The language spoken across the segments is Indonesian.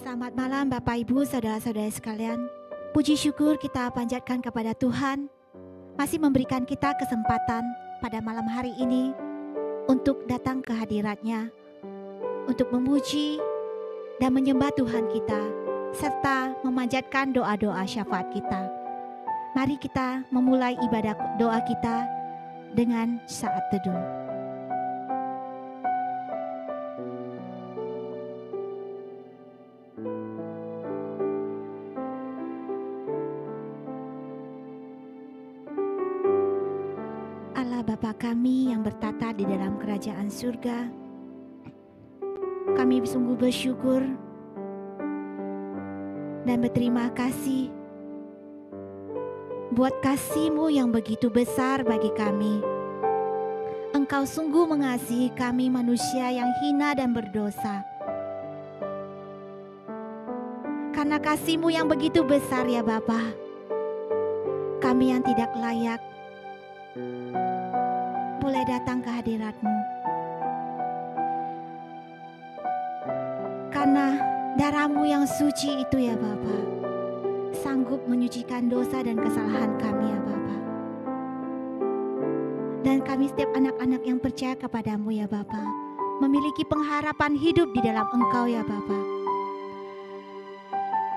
Selamat malam Bapak Ibu saudara-saudara sekalian. Puji syukur kita panjatkan kepada Tuhan masih memberikan kita kesempatan pada malam hari ini untuk datang ke hadirat-Nya, untuk memuji dan menyembah Tuhan kita serta memanjatkan doa-doa syafaat kita. Mari kita memulai ibadah doa kita dengan saat teduh. Allah Bapa kami yang bertata di dalam kerajaan surga, kami sungguh bersyukur dan berterima kasih buat kasih-Mu yang begitu besar bagi kami. Engkau sungguh mengasihi kami manusia yang hina dan berdosa. Karena kasih-Mu yang begitu besar ya Bapa, kami yang tidak layak boleh datang ke hadirat-Mu. Karena darah-Mu yang suci itu ya Bapa, sanggup menyucikan dosa dan kesalahan kami ya Bapa. Dan kami setiap anak-anak yang percaya kepadamu ya Bapa, memiliki pengharapan hidup di dalam Engkau ya Bapa.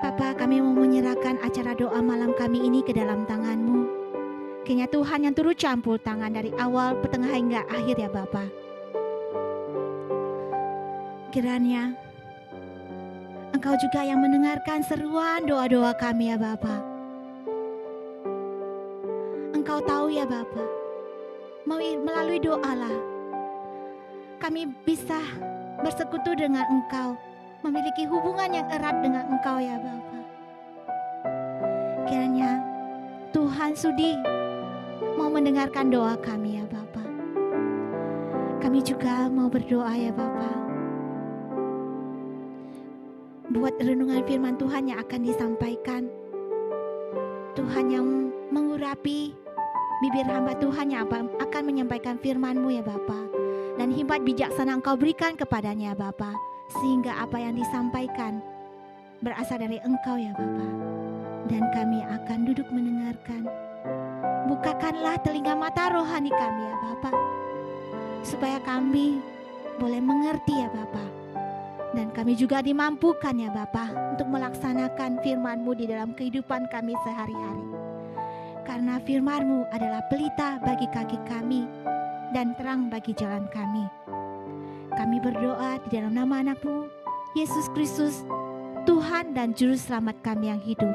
Bapa, kami mau menyerahkan acara doa malam kami ini ke dalam tangan-Mu. Kiranya Tuhan yang turut campur tangan dari awal, pertengahan hingga akhir ya Bapa. Kiranya Engkau juga yang mendengarkan seruan doa-doa kami ya Bapa. Engkau tahu ya Bapa, melalui doalah kami bisa bersekutu dengan Engkau, memiliki hubungan yang erat dengan Engkau ya Bapa. Kiranya Tuhan sudi mau mendengarkan doa kami ya Bapa. Kami juga mau berdoa ya Bapa, buat renungan firman Tuhan yang akan disampaikan. Tuhan yang mengurapi bibir hamba Tuhan yang akan menyampaikan firman-Mu ya Bapa. Dan hikmat bijaksana Engkau berikan kepadanya ya Bapa, sehingga apa yang disampaikan berasal dari Engkau ya Bapa. Dan kami akan duduk mendengarkan. Bukakanlah telinga mata rohani kami ya Bapa, supaya kami boleh mengerti ya Bapa. Dan kami juga dimampukan ya Bapa untuk melaksanakan firman-Mu di dalam kehidupan kami sehari-hari. Karena firman-Mu adalah pelita bagi kaki kami dan terang bagi jalan kami. Kami berdoa di dalam nama anak-Mu, Yesus Kristus, Tuhan dan Juru Selamat kami yang hidup.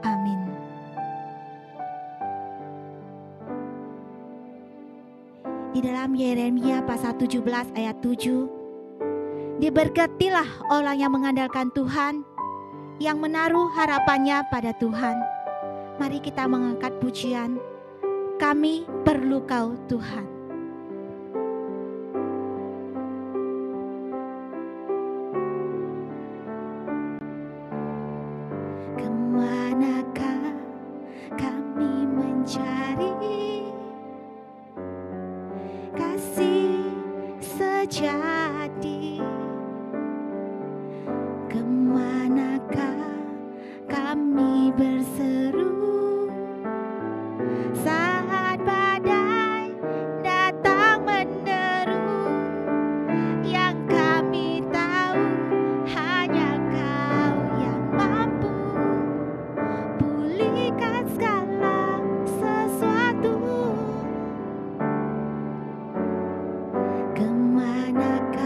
Amin. Di dalam Yeremia pasal 17 ayat 7, diberkatilah orang yang mengandalkan Tuhan, yang menaruh harapannya pada Tuhan. Mari kita mengangkat pujian, kami perlu Kau Tuhan. Kemanakah kami mencari kasih sejati? Kemanakah kami berseru saat badai datang menderu? Yang kami tahu hanya Kau yang mampu pulihkan segala sesuatu. Kemanakah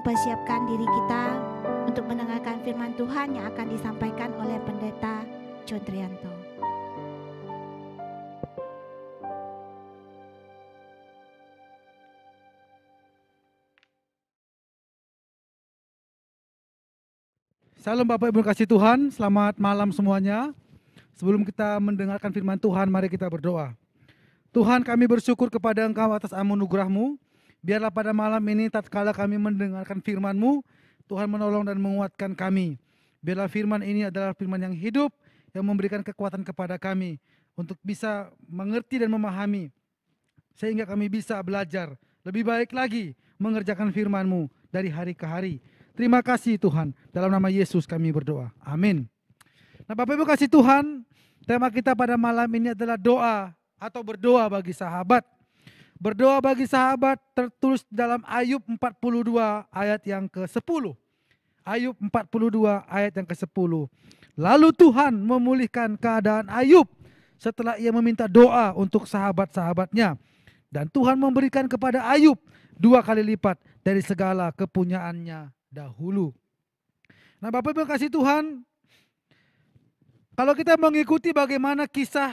mempersiapkan diri kita untuk mendengarkan firman Tuhan yang akan disampaikan oleh Pendeta John Trianto. Salam Bapak Ibu kasih Tuhan, selamat malam semuanya. Sebelum kita mendengarkan firman Tuhan, mari kita berdoa. Tuhan, kami bersyukur kepada Engkau atas anugerah-Mu. Biarlah pada malam ini tatkala kami mendengarkan firman-Mu, Tuhan menolong dan menguatkan kami. Biarlah firman ini adalah firman yang hidup, yang memberikan kekuatan kepada kami untuk bisa mengerti dan memahami, sehingga kami bisa belajar lebih baik lagi mengerjakan firman-Mu dari hari ke hari. Terima kasih Tuhan, dalam nama Yesus kami berdoa. Amin. Nah Bapak Ibu kasih Tuhan, tema kita pada malam ini adalah doa atau berdoa bagi sahabat. Berdoa bagi sahabat tertulis dalam Ayub 42 ayat yang ke-10. Ayub 42 ayat yang ke-10. Lalu Tuhan memulihkan keadaan Ayub setelah ia meminta doa untuk sahabat-sahabatnya. Dan Tuhan memberikan kepada Ayub 2 kali lipat dari segala kepunyaannya dahulu. Nah Bapak Ibu kasih Tuhan, kalau kita mengikuti bagaimana kisah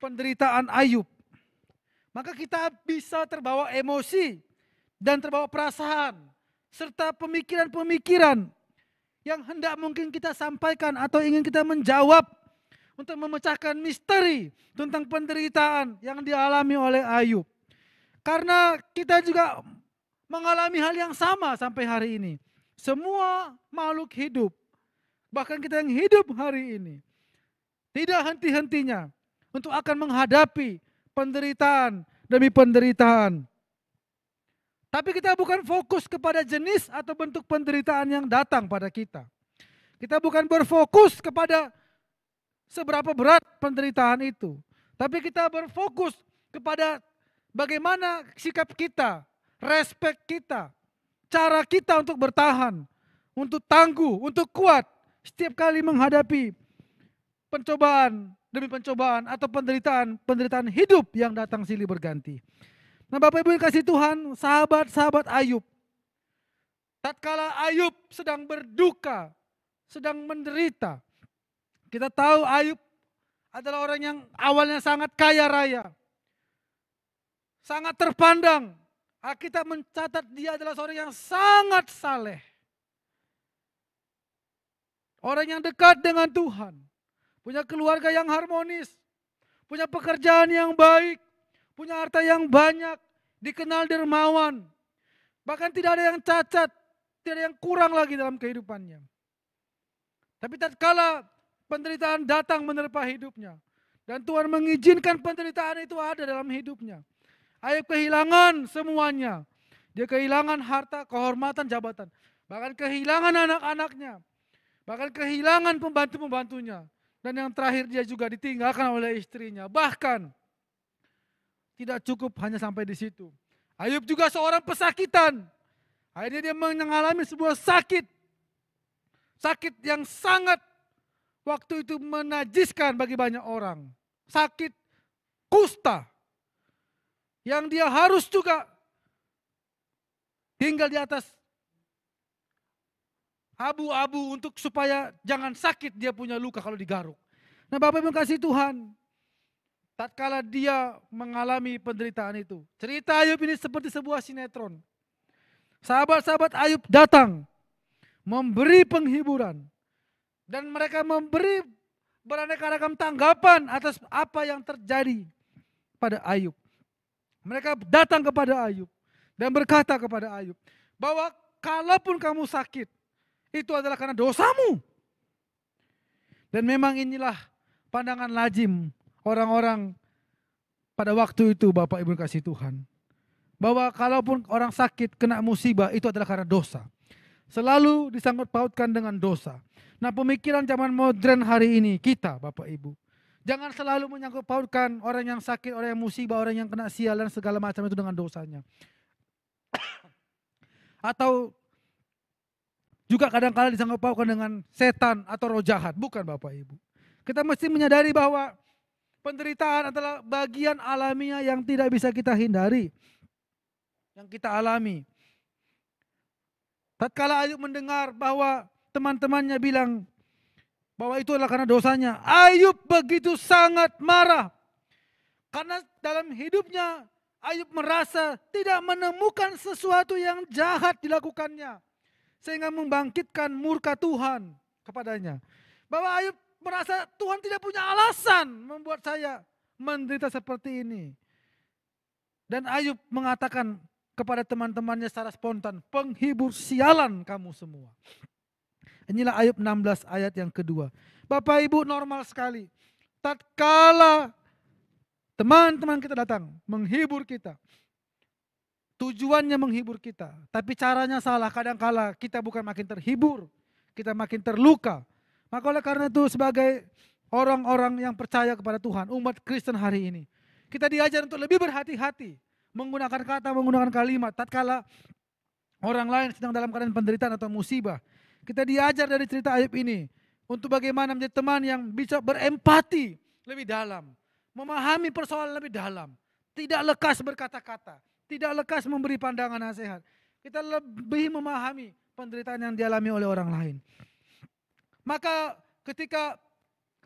penderitaan Ayub, maka kita bisa terbawa emosi dan terbawa perasaan serta pemikiran-pemikiran yang hendak mungkin kita sampaikan atau ingin kita menjawab untuk memecahkan misteri tentang penderitaan yang dialami oleh Ayub. Karena kita juga mengalami hal yang sama sampai hari ini. Semua makhluk hidup, bahkan kita yang hidup hari ini, tidak henti-hentinya untuk akan menghadapi penderitaan demi penderitaan. Tapi kita bukan fokus kepada jenis atau bentuk penderitaan yang datang pada kita. Kita bukan berfokus kepada seberapa berat penderitaan itu. Tapi kita berfokus kepada bagaimana sikap kita, respek kita, cara kita untuk bertahan, untuk tangguh, untuk kuat setiap kali menghadapi pencobaan demi pencobaan atau penderitaan hidup yang datang silih berganti. Nah Bapak Ibu yang kasih Tuhan, sahabat-sahabat Ayub, tatkala Ayub sedang berduka, sedang menderita, kita tahu Ayub adalah orang yang awalnya sangat kaya raya, sangat terpandang. Alkitab mencatat dia adalah seorang yang sangat saleh. Orang yang dekat dengan Tuhan. Punya keluarga yang harmonis. Punya pekerjaan yang baik. Punya harta yang banyak. Dikenal dermawan. Bahkan tidak ada yang cacat. Tidak ada yang kurang lagi dalam kehidupannya. Tapi tatkala penderitaan datang menerpa hidupnya. Dan Tuhan mengizinkan penderitaan itu ada dalam hidupnya. Ayub kehilangan semuanya. Dia kehilangan harta, kehormatan, jabatan. Bahkan kehilangan anak-anaknya. Bahkan kehilangan pembantu-pembantunya. Dan yang terakhir dia juga ditinggalkan oleh istrinya. Bahkan tidak cukup hanya sampai di situ. Ayub juga seorang pesakitan. Akhirnya dia mengalami sebuah sakit. Sakit yang sangat waktu itu menajiskan bagi banyak orang. Sakit kusta. Yang dia harus juga tinggal di atas abu-abu untuk supaya jangan sakit dia punya luka kalau digaruk. Nah Bapak Ibu kasih Tuhan, tatkala dia mengalami penderitaan itu, cerita Ayub ini seperti sebuah sinetron. Sahabat-sahabat Ayub datang memberi penghiburan dan mereka memberi beraneka ragam tanggapan atas apa yang terjadi pada Ayub. Mereka datang kepada Ayub dan berkata kepada Ayub bahwa kalaupun kamu sakit, itu adalah karena dosamu. Dan memang inilah pandangan lazim orang-orang pada waktu itu Bapak Ibu kasih Tuhan. Bahwa kalaupun orang sakit kena musibah itu adalah karena dosa. Selalu disangkut pautkan dengan dosa. Nah pemikiran zaman modern hari ini kita Bapak Ibu. Jangan selalu menyangkut pautkan orang yang sakit, orang yang musibah, orang yang kena sial dan segala macam itu dengan dosanya. Atau juga kadang-kadang disangkut pautkan dengan setan atau roh jahat. Bukan Bapak Ibu. Kita mesti menyadari bahwa penderitaan adalah bagian alamiah yang tidak bisa kita hindari. Yang kita alami. Tatkala Ayub mendengar bahwa teman-temannya bilang bahwa itu adalah karena dosanya, Ayub begitu sangat marah. Karena dalam hidupnya Ayub merasa tidak menemukan sesuatu yang jahat dilakukannya, sehingga membangkitkan murka Tuhan kepadanya. Bahwa Ayub merasa Tuhan tidak punya alasan membuat saya menderita seperti ini. Dan Ayub mengatakan kepada teman-temannya secara spontan, penghibur sialan kamu semua. Inilah Ayub 16 ayat yang kedua. Bapak Ibu, normal sekali. Tatkala teman-teman kita datang menghibur kita, tujuannya menghibur kita, tapi caranya salah. Kadangkala kita bukan makin terhibur, kita makin terluka. Maka oleh karena itu sebagai orang-orang yang percaya kepada Tuhan, umat Kristen hari ini, kita diajar untuk lebih berhati-hati menggunakan kata, menggunakan kalimat. Tatkala orang lain sedang dalam keadaan penderitaan atau musibah, kita diajar dari cerita Ayub ini untuk bagaimana menjadi teman yang bisa berempati lebih dalam, memahami persoalan lebih dalam, tidak lekas berkata-kata, tidak lekas memberi pandangan nasihat. Kita lebih memahami penderitaan yang dialami oleh orang lain. Maka ketika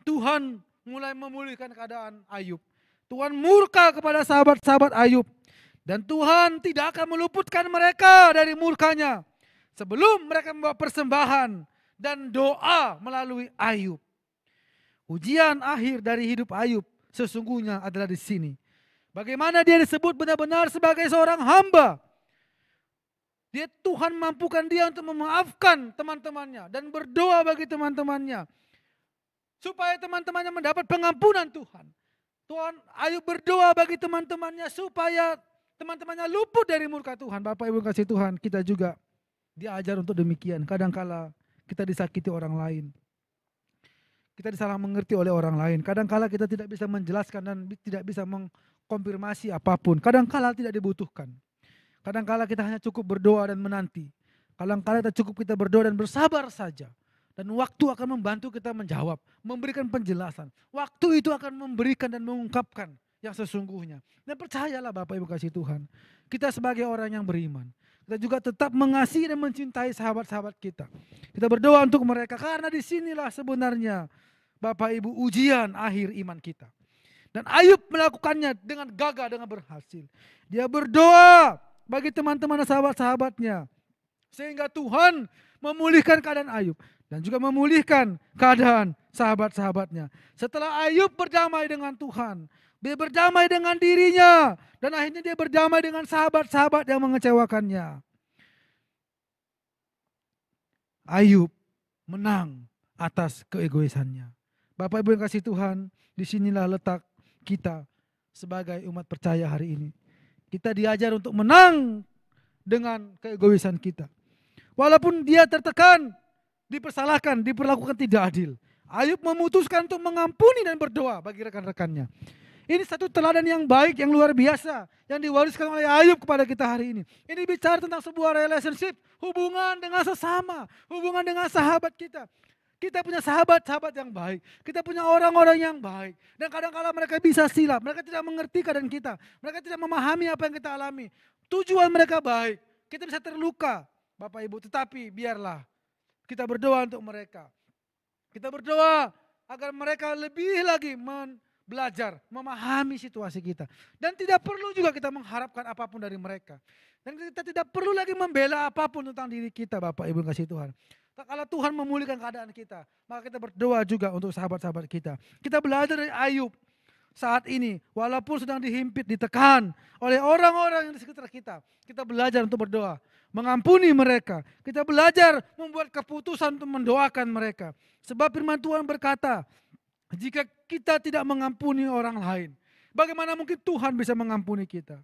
Tuhan mulai memulihkan keadaan Ayub, Tuhan murka kepada sahabat-sahabat Ayub. Dan Tuhan tidak akan meluputkan mereka dari murkanya sebelum mereka membawa persembahan dan doa melalui Ayub. Ujian akhir dari hidup Ayub sesungguhnya adalah di sini. Bagaimana dia disebut benar-benar sebagai seorang hamba. Tuhan mampukan dia untuk memaafkan teman-temannya dan berdoa bagi teman-temannya, supaya teman-temannya mendapat pengampunan Tuhan. Ayub berdoa bagi teman-temannya supaya teman-temannya luput dari murka Tuhan. Bapak Ibu kasih Tuhan, kita juga diajar untuk demikian. Kadangkala kita disakiti orang lain, kita disalah mengerti oleh orang lain. Kadangkala kita tidak bisa menjelaskan dan tidak bisa mengkonfirmasi apapun. Kadangkala tidak dibutuhkan. Kadangkala kita hanya cukup berdoa dan menanti. Kadangkala kita berdoa dan bersabar saja. Dan waktu akan membantu kita menjawab, memberikan penjelasan. Waktu itu akan memberikan dan mengungkapkan yang sesungguhnya. Dan percayalah Bapak Ibu kasih Tuhan, kita sebagai orang yang beriman, kita juga tetap mengasihi dan mencintai sahabat-sahabat kita. Kita berdoa untuk mereka karena disinilah sebenarnya Bapak Ibu ujian akhir iman kita. Dan Ayub melakukannya dengan gagah, dengan berhasil. Dia berdoa bagi teman-teman dan sahabat-sahabatnya, sehingga Tuhan memulihkan keadaan Ayub dan juga memulihkan keadaan sahabat-sahabatnya. Setelah Ayub berdamai dengan Tuhan, dia berdamai dengan dirinya, dan akhirnya dia berdamai dengan sahabat-sahabat yang mengecewakannya. Ayub menang atas keegoisannya. Bapak Ibu yang kasih Tuhan, disinilah letak kita sebagai umat percaya hari ini. Kita diajar untuk menang dengan keegoisan kita. Walaupun dia tertekan, dipersalahkan, diperlakukan tidak adil, Ayub memutuskan untuk mengampuni dan berdoa bagi rekan-rekannya. Ini satu teladan yang baik, yang luar biasa, yang diwariskan oleh Ayub kepada kita hari ini. Ini bicara tentang sebuah relationship, hubungan dengan sesama, hubungan dengan sahabat kita. Kita punya sahabat-sahabat yang baik, kita punya orang-orang yang baik. Dan kadang-kala mereka bisa silap, mereka tidak mengerti keadaan kita, mereka tidak memahami apa yang kita alami. Tujuan mereka baik, kita bisa terluka Bapak Ibu, tetapi biarlah kita berdoa untuk mereka. Kita berdoa agar mereka lebih lagi belajar, memahami situasi kita. Dan tidak perlu juga kita mengharapkan apapun dari mereka. Dan kita tidak perlu lagi membela apapun tentang diri kita Bapak Ibu kasih Tuhan. Kalau Tuhan memulihkan keadaan kita, maka kita berdoa juga untuk sahabat-sahabat kita. Kita belajar dari Ayub saat ini, walaupun sedang dihimpit, ditekan oleh orang-orang yang di sekitar kita. Kita belajar untuk berdoa, mengampuni mereka. Kita belajar membuat keputusan untuk mendoakan mereka. Sebab firman Tuhan berkata, jika kita tidak mengampuni orang lain, bagaimana mungkin Tuhan bisa mengampuni kita?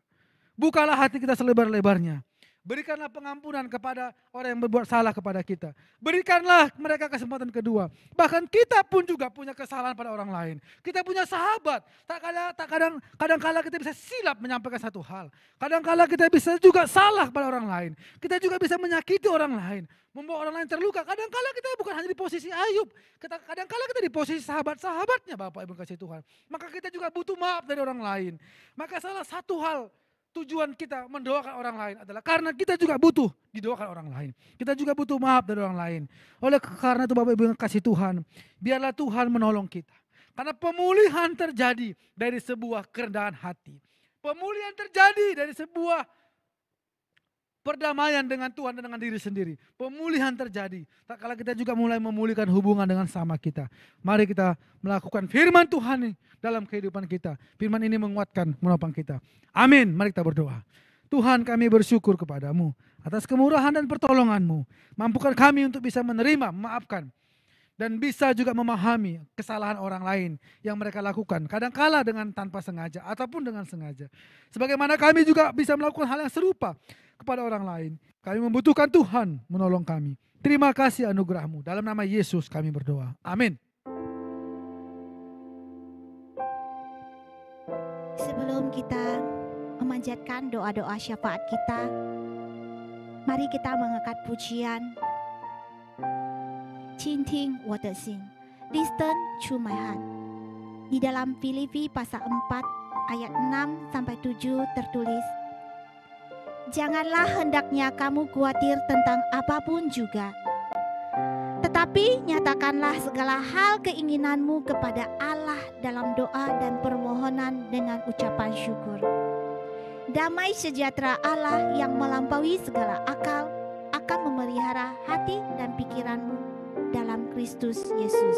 Bukalah hati kita selebar-lebarnya. Berikanlah pengampunan kepada orang yang berbuat salah kepada kita. Berikanlah mereka kesempatan kedua. Bahkan kita pun juga punya kesalahan pada orang lain. Kita punya sahabat. Kadang-kala kita bisa silap menyampaikan satu hal. Kadang-kala kita bisa juga salah pada orang lain. Kita juga bisa menyakiti orang lain, membawa orang lain terluka. Kadang-kala kita bukan hanya di posisi Ayub. Kadang-kala kita di posisi sahabat-sahabatnya Bapak Ibu kasih Tuhan. Maka kita juga butuh maaf dari orang lain. Maka salah satu hal tujuan kita mendoakan orang lain adalah karena kita juga butuh didoakan orang lain. Kita juga butuh maaf dari orang lain. Oleh karena itu Bapak Ibu yang kasih Tuhan, biarlah Tuhan menolong kita. Karena pemulihan terjadi dari sebuah kerendahan hati. Pemulihan terjadi dari sebuah perdamaian dengan Tuhan dan dengan diri sendiri. Pemulihan terjadi tak kala kita juga mulai memulihkan hubungan dengan sama kita. Mari kita melakukan firman Tuhan ini dalam kehidupan kita. Firman ini menguatkan, menopang kita. Amin. Mari kita berdoa. Tuhan, kami bersyukur kepadamu atas kemurahan dan pertolonganmu. Mampukan kami untuk bisa menerima, memaafkan, dan bisa juga memahami kesalahan orang lain yang mereka lakukan. Kadangkala dengan tanpa sengaja ataupun dengan sengaja. Sebagaimana kami juga bisa melakukan hal yang serupa kepada orang lain. Kami membutuhkan Tuhan menolong kami. Terima kasih anugerah-Mu. Dalam nama Yesus kami berdoa. Amin. Sebelum kita memanjatkan doa-doa syafaat kita, mari kita mengangkat pujian. 倾听我的心 Listen to my heart. Di dalam Filipi pasal 4 ayat 6 sampai 7 tertulis, janganlah hendaknya kamu khawatir tentang apapun juga, tetapi nyatakanlah segala hal keinginanmu kepada Allah dalam doa dan permohonan dengan ucapan syukur. Damai sejahtera Allah yang melampaui segala akal akan memelihara hati dan pikiranmu dalam Kristus Yesus.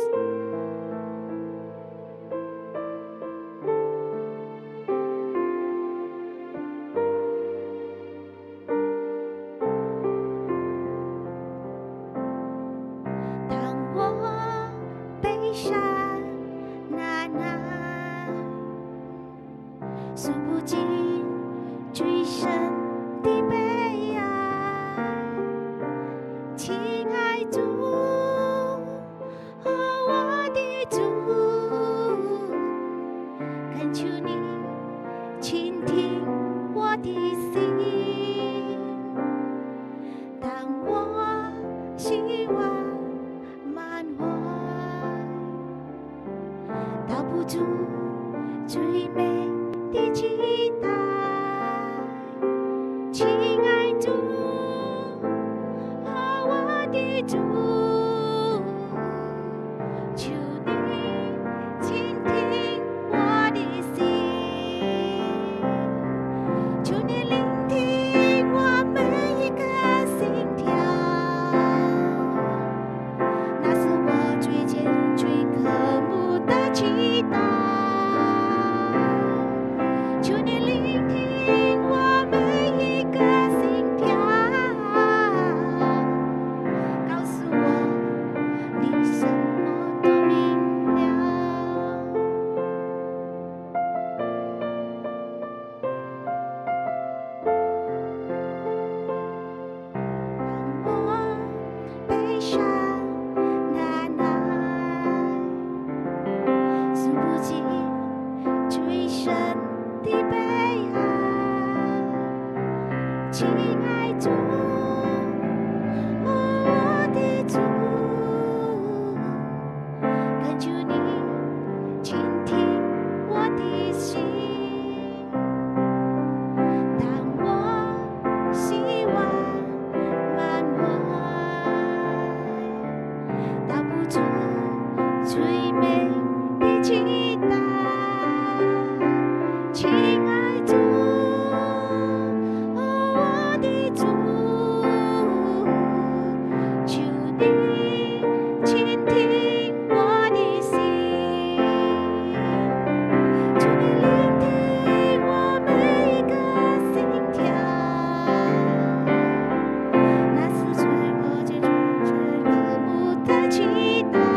期待。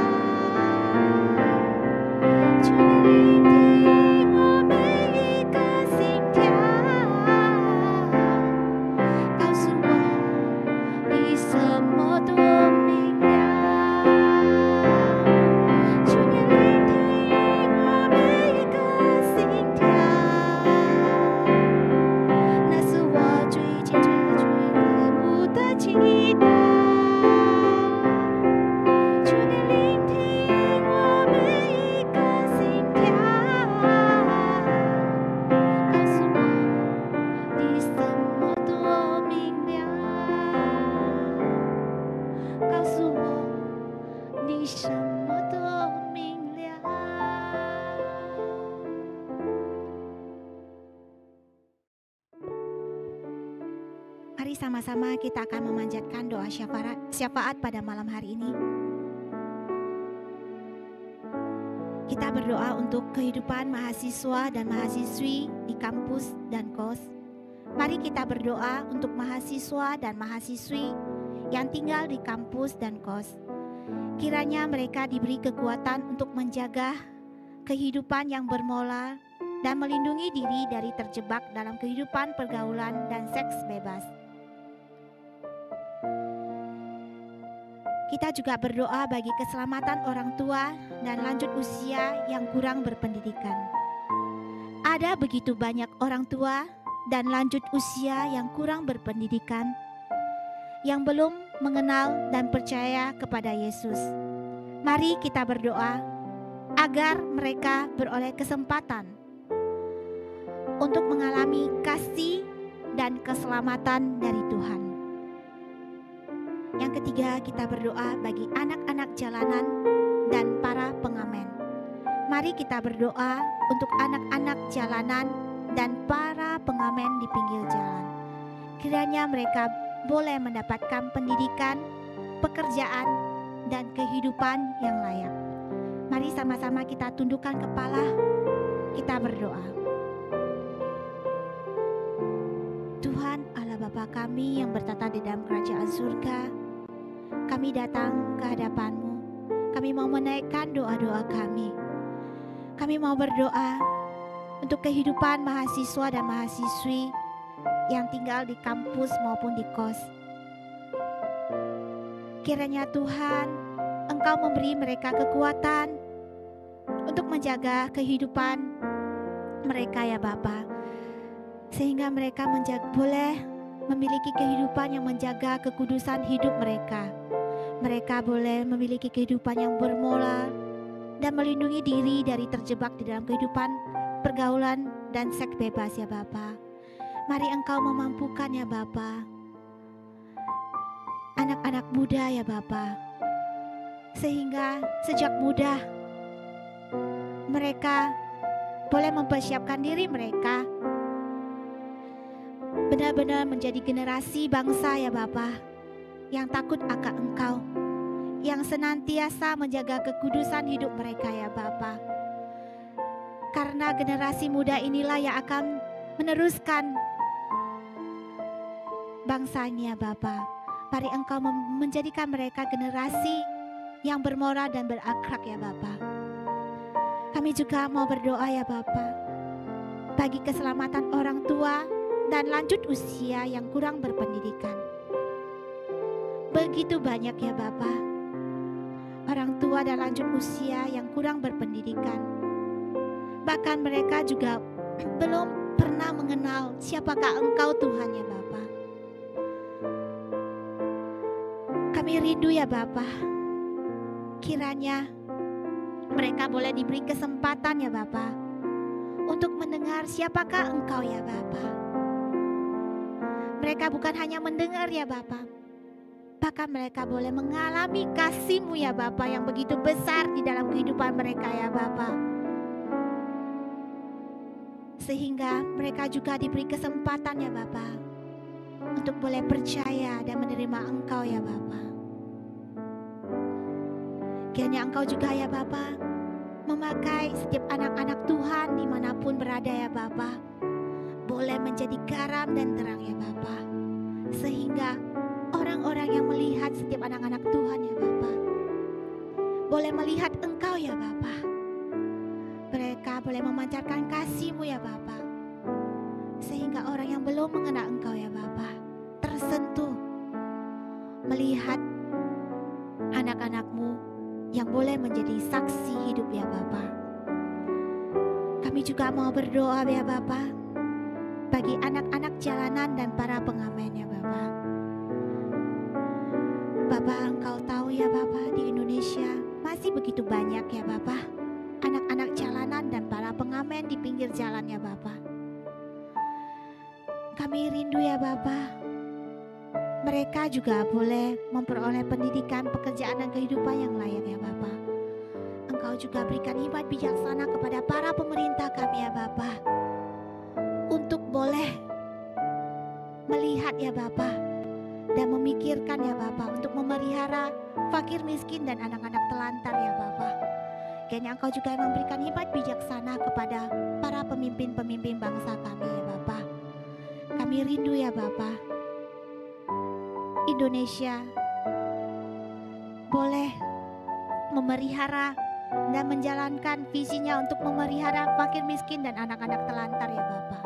为什么都明了。Mari sama-sama kita akan memanjatkan doa syafaat pada malam hari ini. Kita berdoa untuk kehidupan mahasiswa dan mahasiswi di kampus dan kos. Mari kita berdoa untuk mahasiswa dan mahasiswi yang tinggal di kampus dan kos. Kiranya mereka diberi kekuatan untuk menjaga kehidupan yang bermoral dan melindungi diri dari terjebak dalam kehidupan pergaulan dan seks bebas. Kita juga berdoa bagi keselamatan orang tua dan lanjut usia yang kurang berpendidikan. Ada begitu banyak orang tua dan lanjut usia yang kurang berpendidikan yang belum mengenal dan percaya kepada Yesus. Mari kita berdoa agar mereka beroleh kesempatan untuk mengalami kasih dan keselamatan dari Tuhan. Yang ketiga, kita berdoa bagi anak-anak jalanan dan para pengamen. Mari kita berdoa untuk anak-anak jalanan dan para pengamen di pinggir jalan. Kiranya mereka boleh mendapatkan pendidikan, pekerjaan, dan kehidupan yang layak. Mari sama-sama kita tundukkan kepala, kita berdoa. Tuhan Allah Bapa kami yang bertata di dalam kerajaan surga, kami datang ke hadapan-Mu. Kami mau menaikkan doa-doa kami. Kami mau berdoa untuk kehidupan mahasiswa dan mahasiswi yang tinggal di kampus maupun di kos. Kiranya Tuhan, Engkau memberi mereka kekuatan untuk menjaga kehidupan mereka ya Bapa. Sehingga mereka boleh memiliki kehidupan yang menjaga kekudusan hidup mereka. Mereka boleh memiliki kehidupan yang bermoral dan melindungi diri dari terjebak di dalam kehidupan pergaulan dan seks bebas ya Bapa. Mari Engkau memampukan ya Bapa anak-anak muda ya Bapa, sehingga sejak muda mereka boleh mempersiapkan diri mereka benar-benar menjadi generasi bangsa ya Bapa, yang takut akan Engkau, yang senantiasa menjaga kekudusan hidup mereka ya Bapa. Karena generasi muda inilah yang akan meneruskan bangsa ini ya Bapa. Mari Engkau menjadikan mereka generasi yang bermoral dan berakhlak ya Bapa. Kami juga mau berdoa ya Bapa, bagi keselamatan orang tua dan lanjut usia yang kurang berpendidikan. Begitu banyak ya Bapa, orang tua dan lanjut usia yang kurang berpendidikan. Bahkan mereka juga belum pernah mengenal siapakah Engkau Tuhan ya Bapa. Kami rindu ya Bapa, kiranya mereka boleh diberi kesempatan ya Bapa untuk mendengar siapakah Engkau ya Bapa. Mereka bukan hanya mendengar ya Bapa, bahkan mereka boleh mengalami kasih-Mu ya Bapa yang begitu besar di dalam kehidupan mereka ya Bapa. Sehingga mereka juga diberi kesempatan ya Bapa untuk boleh percaya dan menerima Engkau ya Bapa. Kiranya Engkau juga ya Bapa memakai setiap anak-anak Tuhan dimanapun berada ya Bapa, boleh menjadi garam dan terang ya Bapa, sehingga orang-orang yang melihat setiap anak-anak Tuhan ya Bapa boleh melihat Engkau ya Bapa. Mereka boleh memancarkan kasih-Mu ya Bapa, sehingga orang yang belum mengenal Engkau ya Bapa tersentuh melihat anak-anak-Mu yang boleh menjadi saksi hidup ya Bapa. Kami juga mau berdoa ya Bapa bagi anak-anak jalanan dan para pengamen ya Bapa. Bapa, Engkau tahu ya Bapa, di Indonesia masih begitu banyak ya Bapa anak-anak jalanan dan para pengamen di pinggir jalan ya Bapa. Kami rindu ya Bapa, mereka juga boleh memperoleh pendidikan, pekerjaan dan kehidupan yang layak ya Bapa. Engkau juga berikan hikmat bijaksana kepada para pemerintah kami ya Bapa, untuk boleh melihat ya Bapa dan memikirkan ya Bapa untuk memelihara fakir miskin dan anak-anak telantar ya Bapa. Kiranya Engkau juga memberikan hikmat bijaksana kepada para pemimpin-pemimpin bangsa kami ya Bapa. Kami rindu ya Bapa, Indonesia boleh memelihara dan menjalankan visinya untuk memelihara fakir miskin dan anak-anak telantar ya Bapa.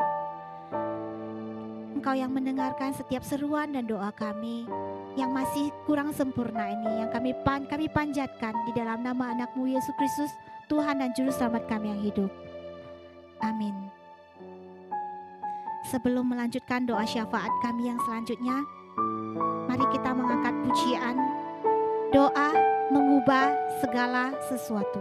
Engkau yang mendengarkan setiap seruan dan doa kami yang masih kurang sempurna ini, yang kami panjatkan di dalam nama anak-Mu Yesus Kristus, Tuhan dan Juru Selamat kami yang hidup. Amin. Sebelum melanjutkan doa syafaat kami yang selanjutnya, mari kita mengangkat pujian, doa mengubah segala sesuatu.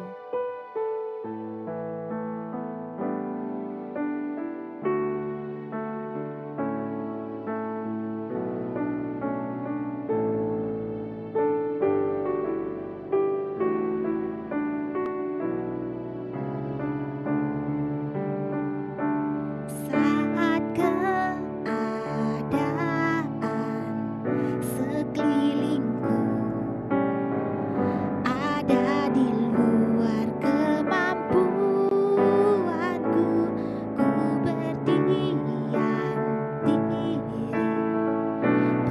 Saat keadaan sekelilingku ada di luar kemampuanku, ku berdiam diri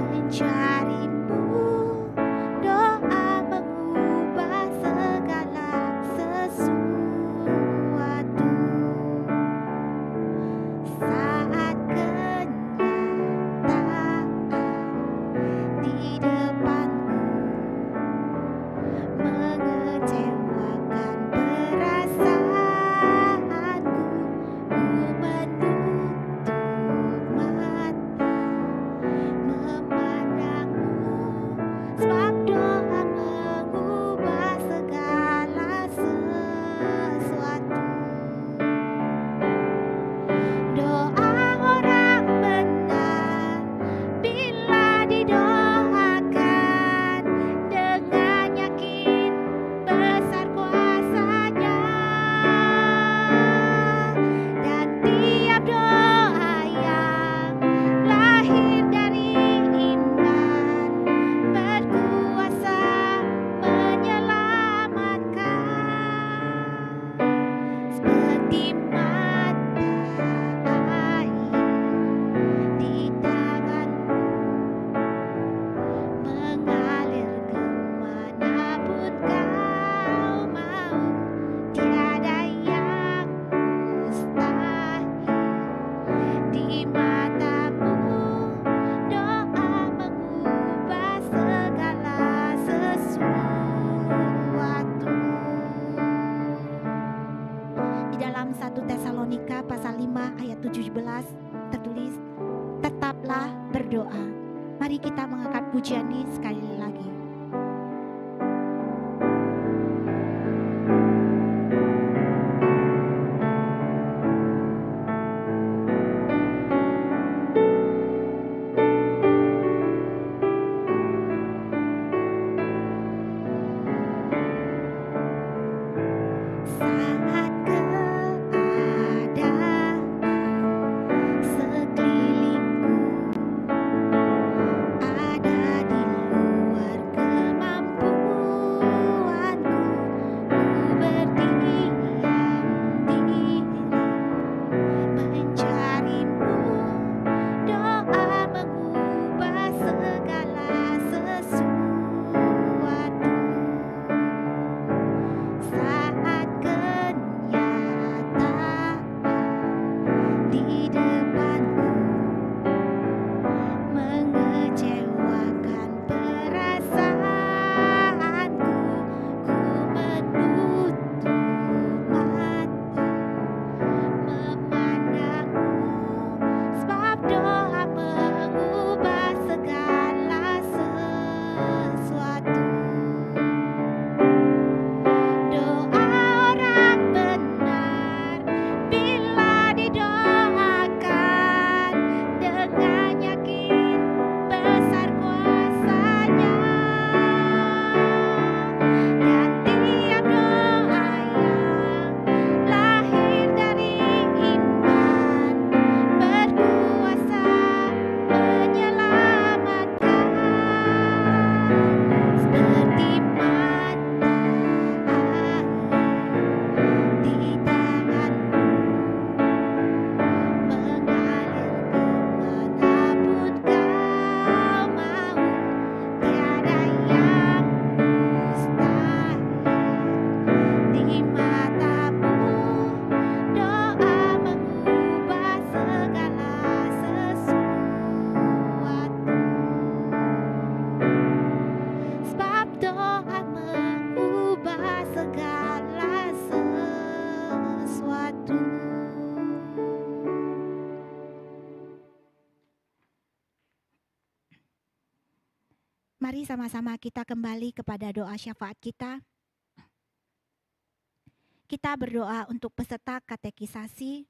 mencari-Mu. Doa mengubah segala sesuatu. Saat kenyataan di depanku mengecewakan perasaanku, ku menutup mata memandang-Mu, sebab doa mengubah segala sesuatu. Doa orang benar bila didoakan dengan yakin besar kuasa-Nya, dan tiap doa yang lahir dari iman berkuasa menyelamatkan, seperti mata air di tangan-Mu mengalir kemanapun Kau mau. Tiada yang mustahil di mata-Mu. Doa mengubah segala sesuatu. Di dalam 1 Tesalonika pasal 5 ayat 17 tertulis, tetaplah berdoa. Mari kita mengangkat pujian ini sekali lagi. Saat keadaan sekelilingku ada di luar kemampuanku, ku berdiam diri mencari-Mu. Doa mengubah segala sesuatu. Saat keadaan Mari sama-sama kita kembali kepada doa syafaat kita. Kita berdoa untuk peserta katekisasi,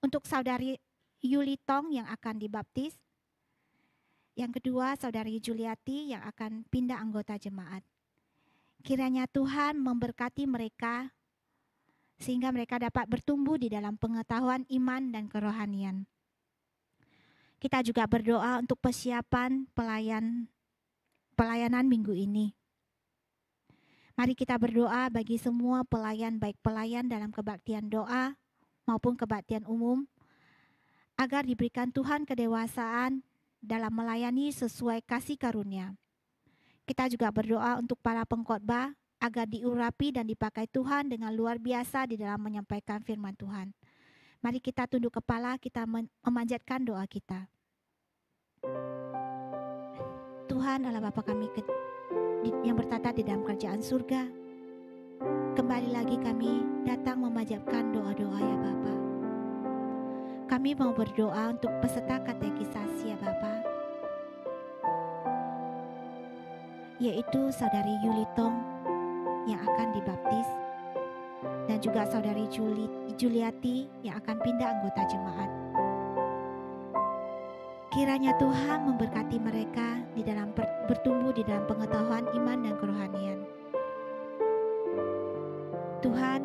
untuk saudari Yuli Tong yang akan dibaptis. Yang kedua, saudari Juliati yang akan pindah anggota jemaat. Kiranya Tuhan memberkati mereka sehingga mereka dapat bertumbuh di dalam pengetahuan iman dan kerohanian. Kita juga berdoa untuk persiapan pelayanan minggu ini. Mari kita berdoa bagi semua pelayan, baik pelayan dalam kebaktian doa maupun kebaktian umum, agar diberikan Tuhan kedewasaan dalam melayani sesuai kasih karunia. Kita juga berdoa untuk para pengkhotbah agar diurapi dan dipakai Tuhan dengan luar biasa di dalam menyampaikan firman Tuhan. Mari kita tunduk kepala, kita memanjatkan doa kita. Tuhan Allah Bapa kami yang bertata di dalam kerajaan surga, kembali lagi kami datang memanjatkan doa-doa ya Bapa. Kami mau berdoa untuk peserta katekisasi ya Bapa, yaitu saudari Yuli Tong yang akan dibaptis dan juga saudari Juliati yang akan pindah anggota jemaat. Kiranya Tuhan memberkati mereka di dalam bertumbuh di dalam pengetahuan iman dan kerohanian. Tuhan,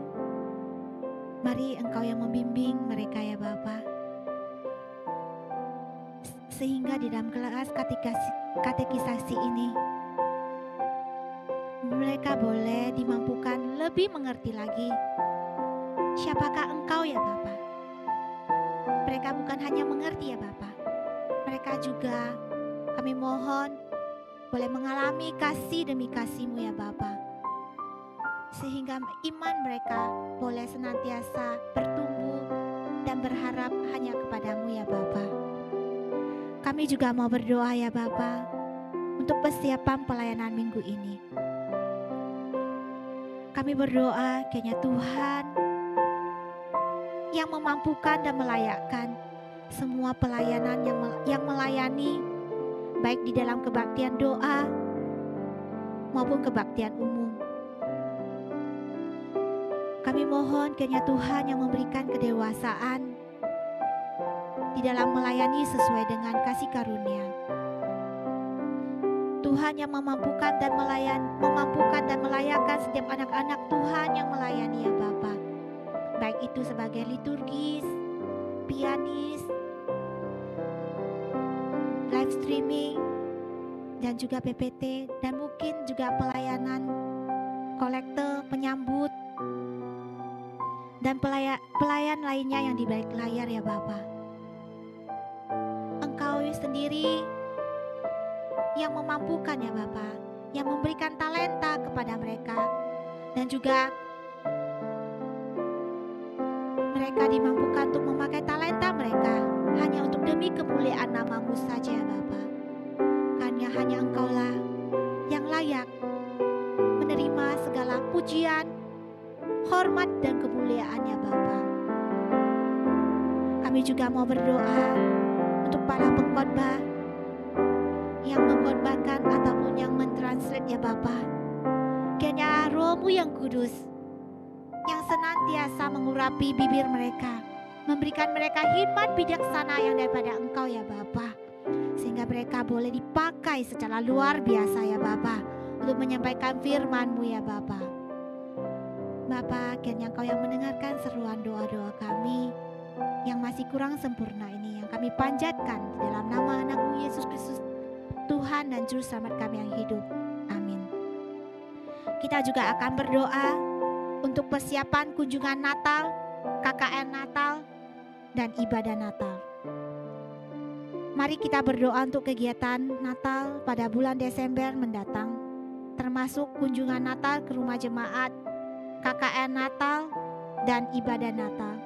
mari Engkau yang membimbing mereka ya Bapa, sehingga di dalam kelas katekisasi ini mereka boleh dimampukan lebih mengerti lagi siapakah Engkau ya Bapa. Mereka bukan hanya mengerti ya Bapa, mereka juga kami mohon boleh mengalami kasih demi kasih-Mu ya Bapa, sehingga iman mereka boleh senantiasa bertumbuh dan berharap hanya kepadamu ya Bapa. Kami juga mau berdoa ya Bapa untuk persiapan pelayanan minggu ini. Kami berdoa kiranya Tuhan yang memampukan dan melayakkan semua pelayanan yang melayani, baik di dalam kebaktian doa maupun kebaktian umum. Kami mohon kiranya Tuhan yang memberikan kedewasaan di dalam melayani sesuai dengan kasih karunia. Tuhan yang memampukan dan melayakkan setiap anak-anak Tuhan yang melayani ya Bapa, baik itu sebagai liturgis, pianis, live streaming, dan juga PPT, dan mungkin juga pelayanan kolektor, penyambut, dan pelayan lainnya yang di balik layar ya Bapa. Engkau sendiri yang memampukan ya Bapa, yang memberikan talenta kepada mereka, dan juga mereka dimampukan untuk memakai talenta mereka hanya untuk demi kemuliaan nama-Mu saja ya Bapa. Karena hanya Engkaulah yang layak menerima segala pujian, hormat dan kemuliaan ya Bapa. Kami juga mau berdoa untuk para pengkhotbah yang mengkhotbahkan ataupun yang mentranslate ya Bapa. Kiranya Roh-Mu yang kudus yang senantiasa mengurapi bibir mereka, memberikan mereka hikmat bijaksana yang daripada Engkau ya Bapa, sehingga mereka boleh dipakai secara luar biasa ya Bapa untuk menyampaikan firman-Mu ya Bapa. Bapa, kiranya Engkau yang mendengarkan seruan doa-doa kami yang masih kurang sempurna ini, yang kami panjatkan di dalam nama anak-Mu Yesus Kristus, Tuhan dan Juru Selamat kami yang hidup. Amin. Kita juga akan berdoa untuk persiapan kunjungan Natal, KKN Natal, dan ibadah Natal. Mari kita berdoa untuk kegiatan Natal pada bulan Desember mendatang, termasuk kunjungan Natal ke rumah jemaat, KKN Natal, dan ibadah Natal.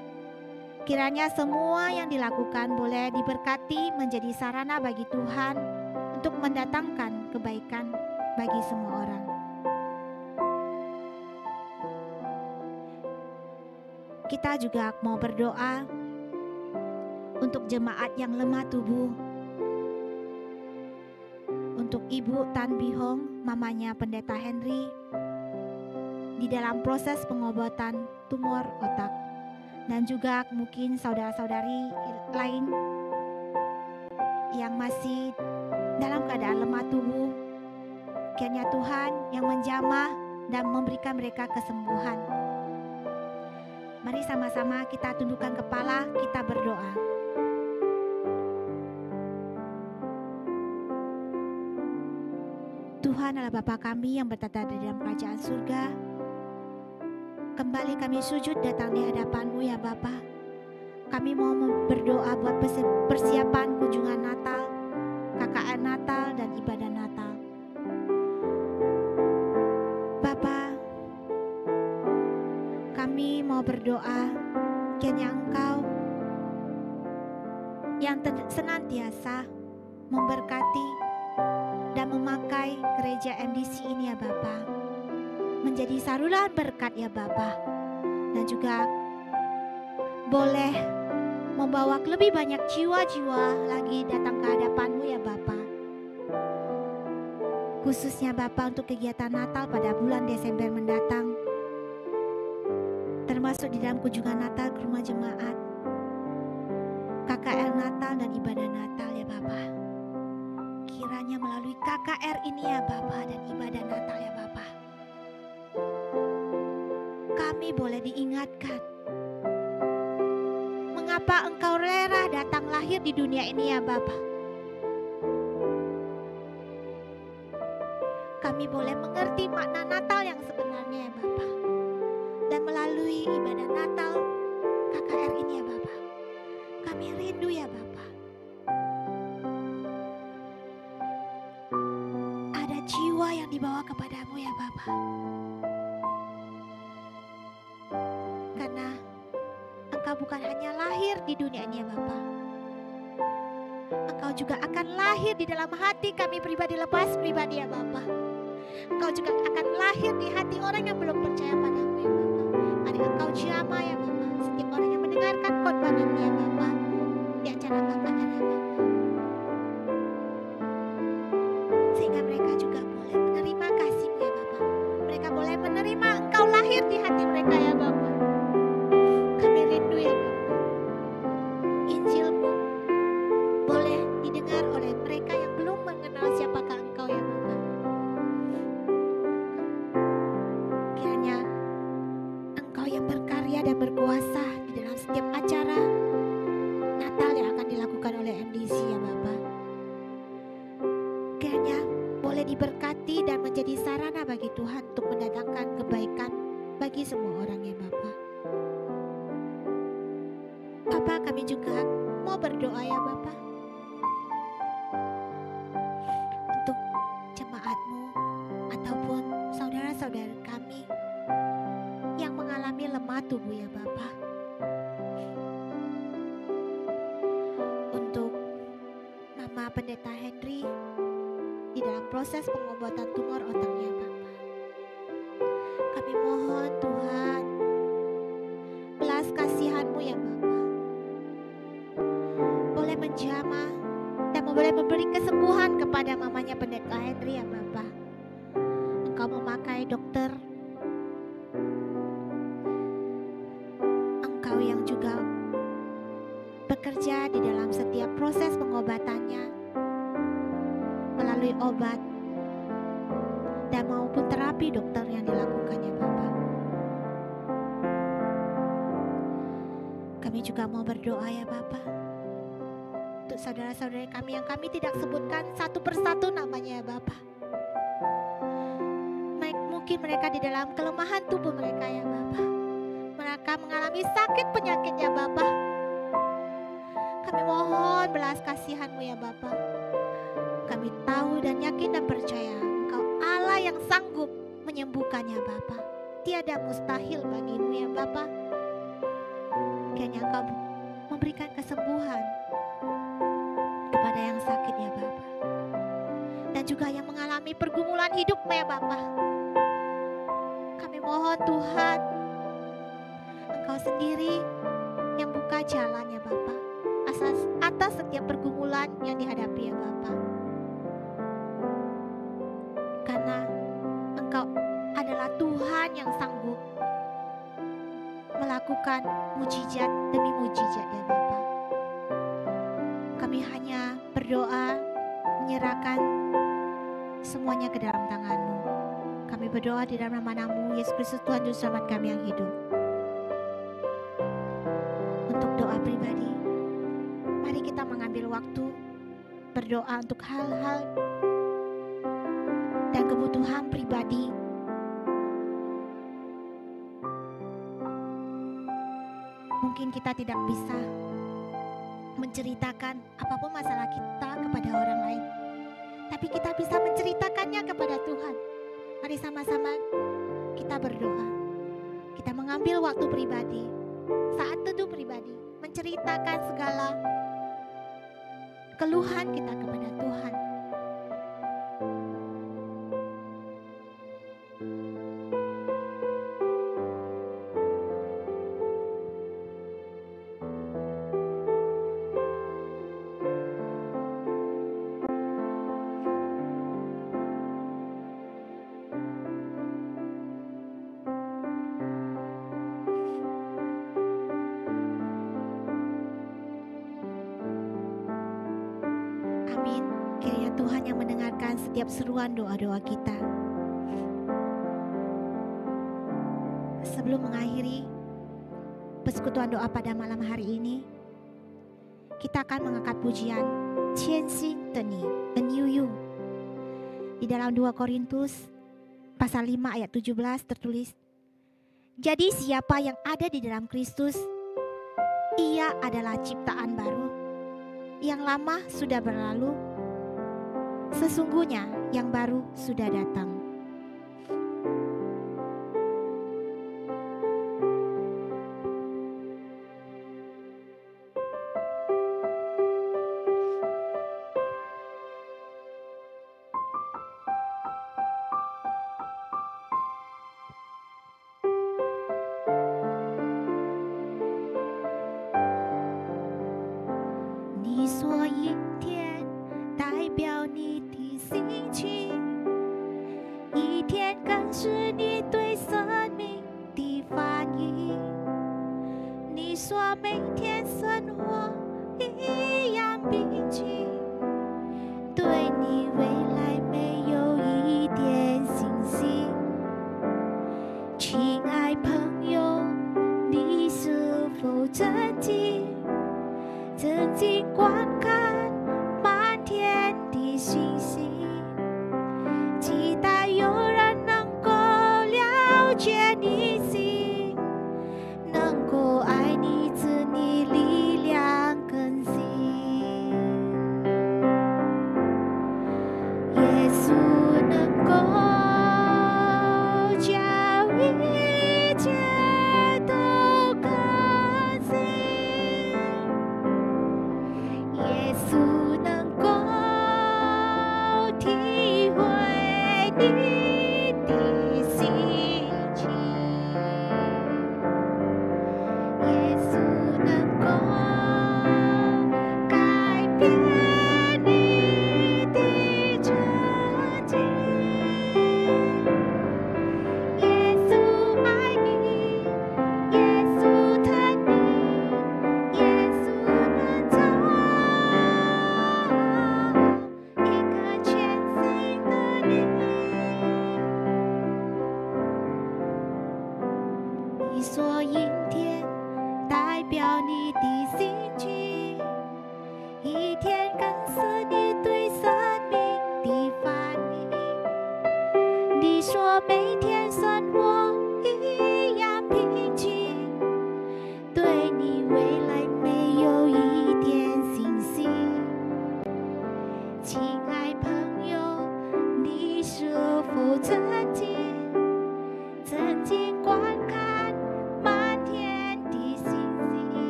Kiranya semua yang dilakukan boleh diberkati menjadi sarana bagi Tuhan untuk mendatangkan kebaikan bagi semua orang. Kita juga mau berdoa untuk jemaat yang lemah tubuh, untuk Ibu Tan Bihong, mamanya Pendeta Henry, di dalam proses pengobatan tumor otak. Dan juga mungkin saudara-saudari lain yang masih dalam keadaan lemah tubuh. Kiranya Tuhan yang menjamah dan memberikan mereka kesembuhan. Mari sama-sama kita tundukkan kepala, kita berdoa. Tuhan adalah Bapa kami yang bertata di dalam kerajaan surga. Kembali kami sujud datang di hadapan-Mu ya Bapa. Kami mau berdoa buat persiapan kunjungan Natal, KKR Natal dan ibadah Natal. Bapa, kami mau berdoa kiranya Engkau yang senantiasa memberkati dan memakai gereja MDC ini ya Bapa, menjadi saluran berkat ya Bapa, dan juga boleh membawa lebih banyak jiwa-jiwa lagi datang ke hadapan-Mu ya Bapa. Khususnya Bapa untuk kegiatan Natal pada bulan Desember mendatang, termasuk di dalam kunjungan Natal ke rumah jemaat, KKR Natal dan ibadah Natal ya Bapa. Kiranya melalui KKR ini ya Bapa dan ibadah Natal ya Bapa, kami boleh diingatkan mengapa Engkau rela datang lahir di dunia ini ya Bapa. Kami boleh mengerti makna Natal yang sebenarnya ya Bapa. Dan melalui ibadah Natal KKR ini ya Bapa, kami rindu ya Bapa. Ada jiwa yang dibawa kepadamu ya Bapa. Karena Engkau bukan hanya lahir di dunia ini ya Bapa, Engkau juga akan lahir di dalam hati kami pribadi lepas pribadi ya Bapa. Engkau juga akan lahir di hati orang yang belum percaya padamu ya Bapa. Mari Engkau jamah ya Bapa setiap orang yang mendengarkan khotbah ini ya Bapa, di acara KKR ya Bapa, sehingga mereka juga boleh menerima kasih-Mu ya Bapa. Mereka boleh menerima Engkau lahir di hati mereka ya Bapa. Kami rindu ya Bapa, Injil-Mu boleh didengar oleh mereka yang belum mengenal siapakah Engkau ya Bapa. Kiranya Engkau yang berkarya dan berkuasa di dalam setiap acara Natal yang akan dilakukan oleh MDC ya Bapa. Kiranya boleh diberkati dan menjadi sarana bagi Tuhan untuk mendatangkan kebaikan bagi semua orang ya Bapa. Bapa, kami juga mau berdoa ya Bapa untuk jemaat-Mu ataupun saudara-saudara kami yang mengalami lemah tubuh ya Bapa. Untuk Mama Pendeta Henry di dalam proses pengobatan tumor otaknya Bapa, kami mohon Tuhan belas kasihan-Mu ya Bapa, boleh menjamah dan boleh memberi kesembuhan kepada mamanya Pendeta Henry ya Bapa. Engkau memakai dokter, Engkau yang juga bekerja di dalam setiap proses pengobatannya melalui obat dan maupun terapi dokter yang dilakukannya Bapa. Kami juga mau berdoa ya Bapa untuk saudara-saudari kami yang kami tidak sebutkan satu persatu namanya ya Bapa. Mungkin mereka di dalam kelemahan tubuh mereka ya Bapa, mereka mengalami sakit penyakit ya Bapa. Kami mohon belas kasihan-Mu ya Bapa. Kami tahu dan yakin dan percaya Engkau Allah yang sanggup menyembuhkannya Bapa. Tiada mustahil bagi-Mu ya Bapa. Kiranya Engkau memberikan kesembuhan kepada yang sakit ya Bapa, dan juga yang mengalami pergumulan hidup ya Bapa. Kami mohon Tuhan, Engkau sendiri yang buka jalan ya Bapa atas setiap pergumulan yang dihadapi ya Bapa. Tuhan yang sanggup melakukan mujizat demi mujizat ya Bapa. Kami hanya berdoa, menyerahkan semuanya ke dalam tangan-Mu. Kami berdoa di dalam nama-Mu, Yesus Kristus Tuhan Juru Selamat kami yang hidup. Untuk doa pribadi, mari kita mengambil waktu berdoa untuk hal-hal dan kebutuhan pribadi. Mungkin kita tidak bisa menceritakan apapun masalah kita kepada orang lain, tapi kita bisa menceritakannya kepada Tuhan. Mari sama-sama kita berdoa. Kita mengambil waktu pribadi, saat teduh pribadi, menceritakan segala keluhan kita kepada Tuhan. Amin. Kiranya Tuhan yang mendengarkan setiap seruan doa-doa kita. Sebelum mengakhiri persekutuan doa pada malam hari ini, kita akan mengangkat pujian Qianxin de Ni, A New You. Di dalam 2 Korintus pasal 5 ayat 17 tertulis, jadi siapa yang ada di dalam Kristus, ia adalah ciptaan baru. Yang lama sudah berlalu, sesungguhnya yang baru sudah datang.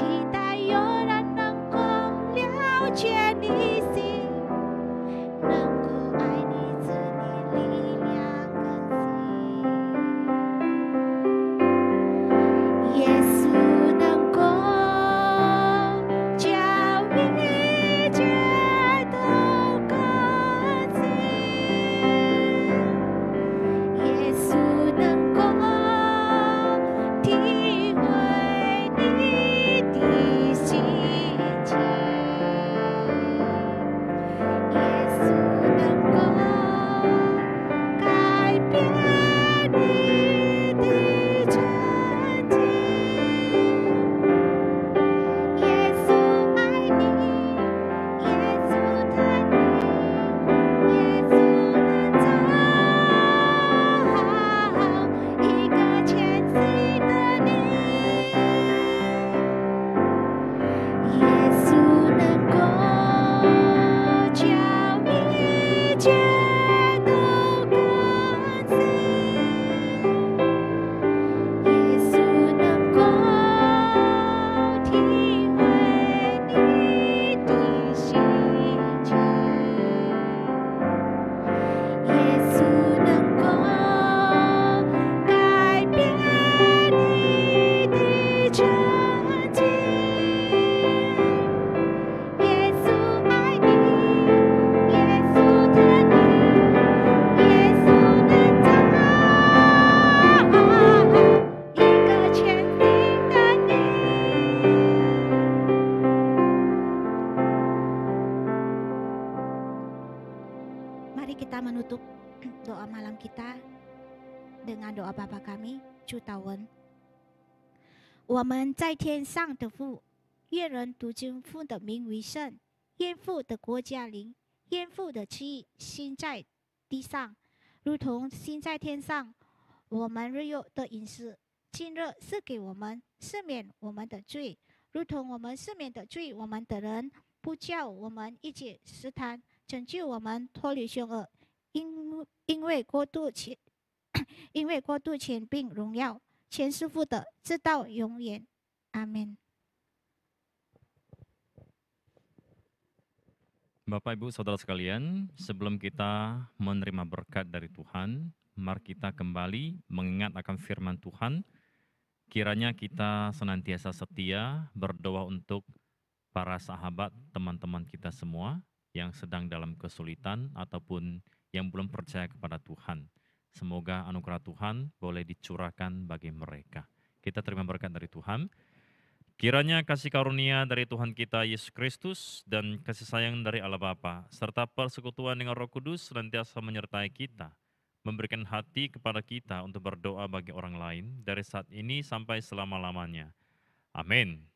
期待有人能够了解 dengan doa Bapa kami, 祝祷文。我们在天上的父，愿人读经父的名为圣，愿父的国降临，愿父的旨意行在地上，如同行在天上。我们日用的饮食，今日赐给我们，赦免我们的罪，如同我们赦免的罪我们的人，不叫我们一起试探，拯救我们脱离凶恶。因为国度权柄荣耀，全是父的，直到永远。阿门。 Bapak Ibu Saudara sekalian, sebelum kita menerima berkat dari Tuhan, mari kita kembali mengingat akan firman Tuhan. Kiranya kita senantiasa setia berdoa untuk para sahabat, teman-teman kita semua yang sedang dalam kesulitan ataupun yang belum percaya kepada Tuhan. Semoga anugerah Tuhan boleh dicurahkan bagi mereka. Kita terima berkat dari Tuhan. Kiranya kasih karunia dari Tuhan kita Yesus Kristus dan kasih sayang dari Allah Bapa serta persekutuan dengan Roh Kudus senantiasa menyertai kita, memberikan hati kepada kita untuk berdoa bagi orang lain dari saat ini sampai selama-lamanya. Amin.